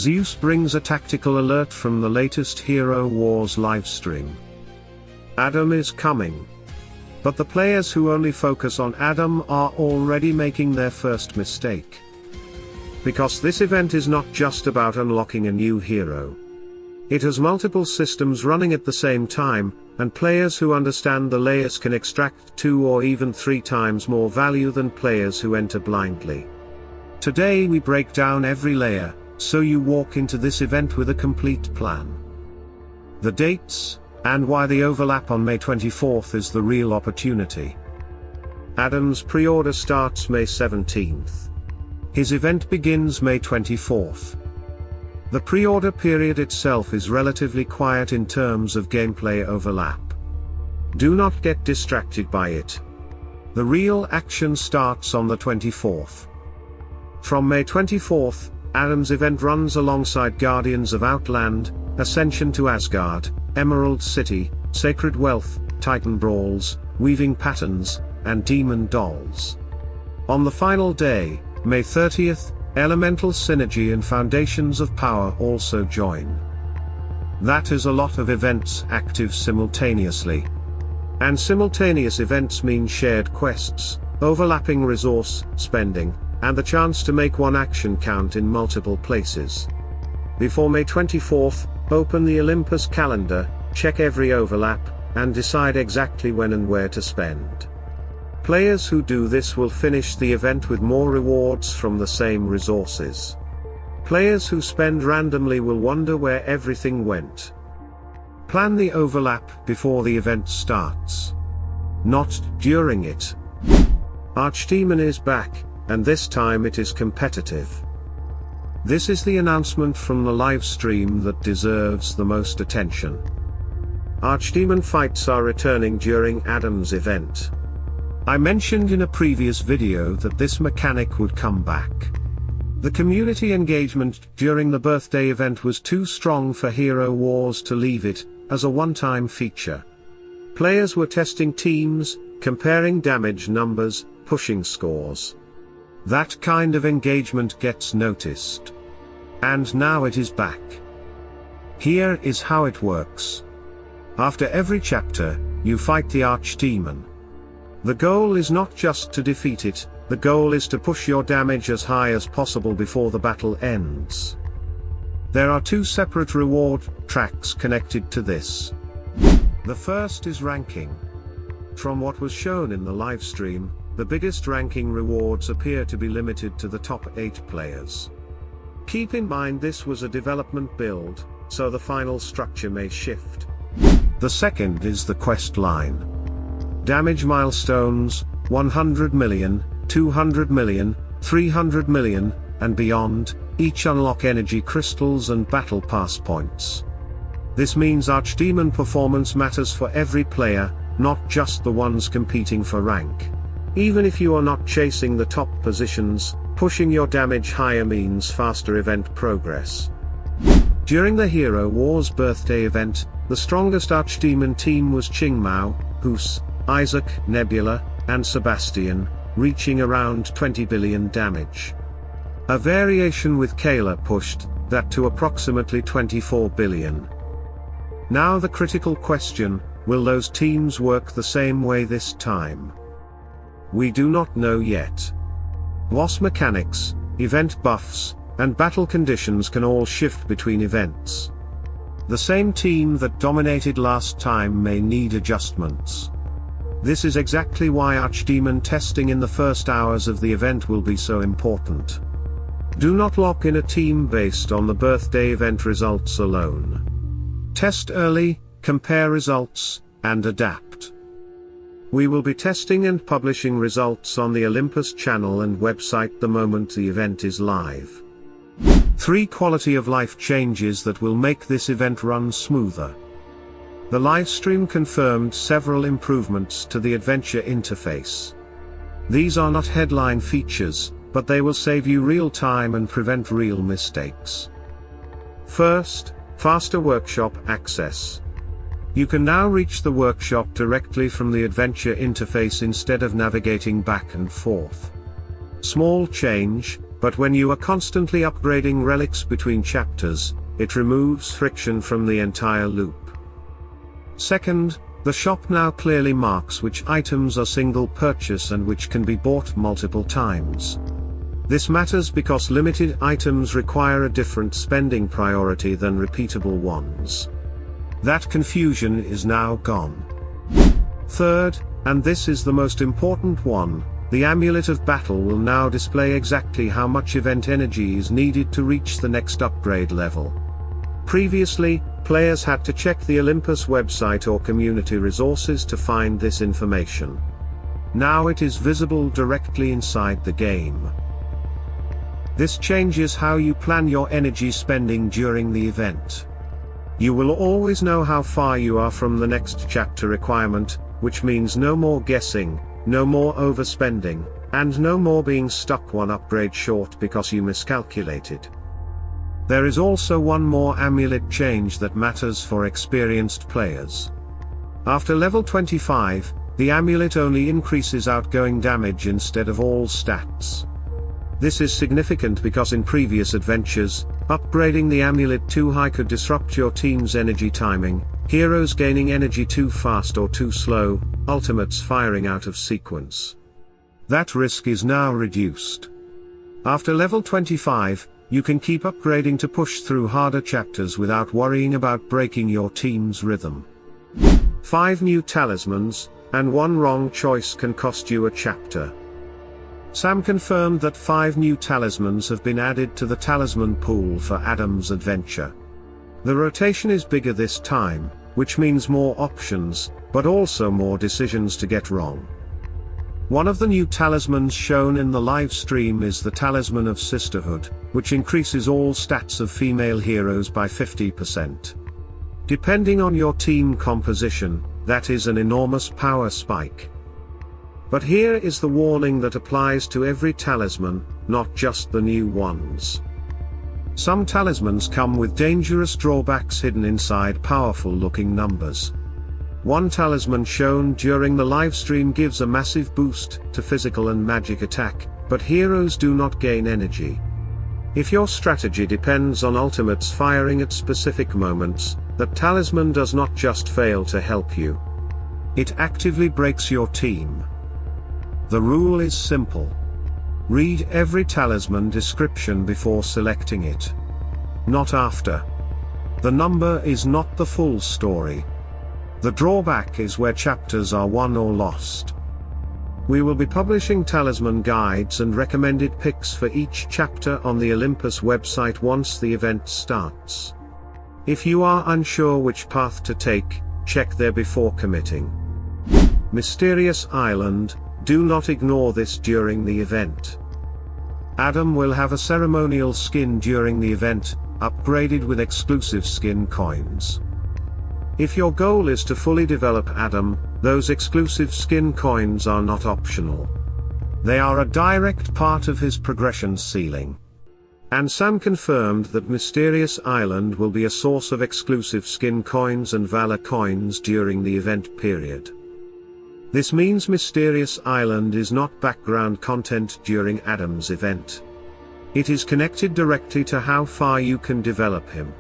Zeus brings a tactical alert from the latest Hero Wars livestream. Adam is coming. But the players who only focus on Adam are already making their first mistake. Because this event is not just about unlocking a new hero. It has multiple systems running at the same time, and players who understand the layers can extract 2 or even 3 times more value than players who enter blindly. Today we break down every layer, so you walk into this event with a complete plan. The dates, and why the overlap on May 24th is the real opportunity. Adam's pre-order starts May 17th. His event begins May 24th. The pre-order period itself is relatively quiet in terms of gameplay overlap. Do not get distracted by it. The real action starts on the 24th. From May 24th, Adam's event runs alongside Guardians of Outland, Ascension to Asgard, Emerald City, Sacred Wealth, Titan Brawls, Weaving Patterns, and Demon Dolls. On the final day, May 30th, Elemental Synergy and Foundations of Power also join. That is a lot of events active simultaneously. And simultaneous events mean shared quests, overlapping resource spending, and the chance to make one action count in multiple places. Before May 24th, open the Olympus calendar, check every overlap, and decide exactly when and where to spend. Players who do this will finish the event with more rewards from the same resources. Players who spend randomly will wonder where everything went. Plan the overlap before the event starts. Not during it. Archdemon is back, and this time it is competitive. This is the announcement from the live stream that deserves the most attention. Archdemon fights are returning during Adam's event. I mentioned in a previous video that this mechanic would come back. The community engagement during the birthday event was too strong for Hero Wars to leave it as a one-time feature. Players were testing teams, comparing damage numbers, pushing scores. That kind of engagement gets noticed. And now it is back. Here is how it works. After every chapter, you fight the Archdemon. The goal is not just to defeat it, the goal is to push your damage as high as possible before the battle ends. There are 2 separate reward tracks connected to this. The first is ranking. From what was shown in the livestream, the biggest ranking rewards appear to be limited to the top 8 players. Keep in mind this was a development build, so the final structure may shift. The second is the quest line. Damage milestones, 100 million, 200 million, 300 million, and beyond, each unlock energy crystals and battle pass points. This means Archdemon performance matters for every player, not just the ones competing for rank. Even if you are not chasing the top positions, pushing your damage higher means faster event progress. During the Hero Wars birthday event, the strongest Archdemon team was Qingmao, Hus, Isaac, Nebula, and Sebastian, reaching around 20 billion damage. A variation with Kayla pushed that to approximately 24 billion. Now the critical question, will those teams work the same way this time? We do not know yet. Boss mechanics, event buffs, and battle conditions can all shift between events. The same team that dominated last time may need adjustments. This is exactly why Archdemon testing in the first hours of the event will be so important. Do not lock in a team based on the birthday event results alone. Test early, compare results, and adapt. We will be testing and publishing results on the Olympus channel and website the moment the event is live. 3 quality of life changes that will make this event run smoother. The livestream confirmed several improvements to the adventure interface. These are not headline features, but they will save you real time and prevent real mistakes. First, faster workshop access. You can now reach the workshop directly from the adventure interface instead of navigating back and forth. Small change, But when you are constantly upgrading relics between chapters, it removes friction from the entire loop. Second, the shop now clearly marks which items are single purchase and which can be bought multiple times. This matters because limited items require a different spending priority than repeatable ones. That confusion is now gone. Third, and this is the most important one, the Amulet of Battle will now display exactly how much event energy is needed to reach the next upgrade level. Previously, players had to check the Olympus website or community resources to find this information. Now it is visible directly inside the game. This changes how you plan your energy spending during the event. You will always know how far you are from the next chapter requirement, which means no more guessing, no more overspending, and no more being stuck one upgrade short because you miscalculated. There is also one more amulet change that matters for experienced players. After level 25, the amulet only increases outgoing damage instead of all stats. This is significant because in previous adventures, upgrading the amulet too high could disrupt your team's energy timing, heroes gaining energy too fast or too slow, ultimates firing out of sequence. That risk is now reduced. After level 25, you can keep upgrading to push through harder chapters without worrying about breaking your team's rhythm. 5 new talismans, and one wrong choice can cost you a chapter. Sam confirmed that 5 new talismans have been added to the talisman pool for Adam's adventure. The rotation is bigger this time, which means more options, but also more decisions to get wrong. One of the new talismans shown in the live stream is the Talisman of Sisterhood, which increases all stats of female heroes by 50%. Depending on your team composition, that is an enormous power spike. But here is the warning that applies to every talisman, not just the new ones. Some talismans come with dangerous drawbacks hidden inside powerful-looking numbers. One talisman shown during the livestream gives a massive boost to physical and magic attack, but heroes do not gain energy. If your strategy depends on ultimates firing at specific moments, that talisman does not just fail to help you. It actively breaks your team. The rule is simple. Read every talisman description before selecting it. Not after. The number is not the full story. The drawback is where chapters are won or lost. We will be publishing talisman guides and recommended picks for each chapter on the Olympus website once the event starts. If you are unsure which path to take, check there before committing. Mysterious Island, do not ignore this during the event. Adam will have a ceremonial skin during the event, upgraded with exclusive skin coins. If your goal is to fully develop Adam, those exclusive skin coins are not optional. They are a direct part of his progression ceiling. And Sam confirmed that Mysterious Island will be a source of exclusive skin coins and valor coins during the event period. This means Mysterious Island is not background content during Adam's event. It is connected directly to how far you can develop him.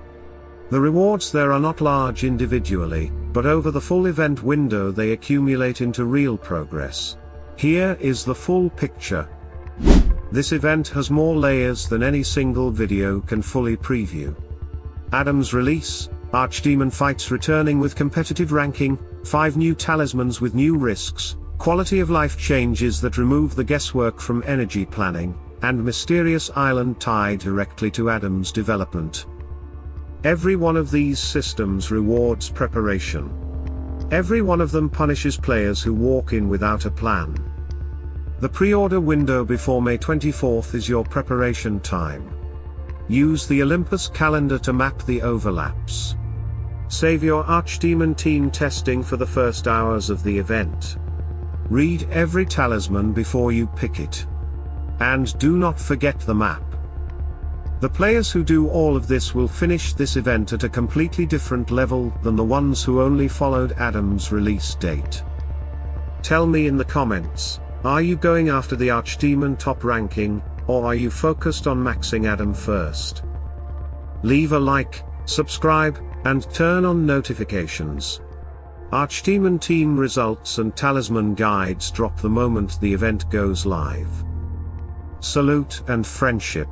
The rewards there are not large individually, but over the full event window they accumulate into real progress. Here is the full picture. This event has more layers than any single video can fully preview. Adam's release, Archdemon fights returning with competitive ranking, 5 new talismans with new risks, quality of life changes that remove the guesswork from energy planning, and Mysterious Island tied directly to Adam's development. Every one of these systems rewards preparation. Every one of them punishes players who walk in without a plan. The pre-order window before May 24th is your preparation time. Use the Olympus calendar to map the overlaps. Save your Archdemon team testing for the first hours of the event. Read every talisman before you pick it. And do not forget the map. The players who do all of this will finish this event at a completely different level than the ones who only followed Adam's release date. Tell me in the comments, are you going after the Archdemon top ranking, Or are you focused on maxing Adam first? Leave a like, subscribe, and turn on notifications. Archdemon team results and talisman guides drop the moment the event goes live. Salute and friendship.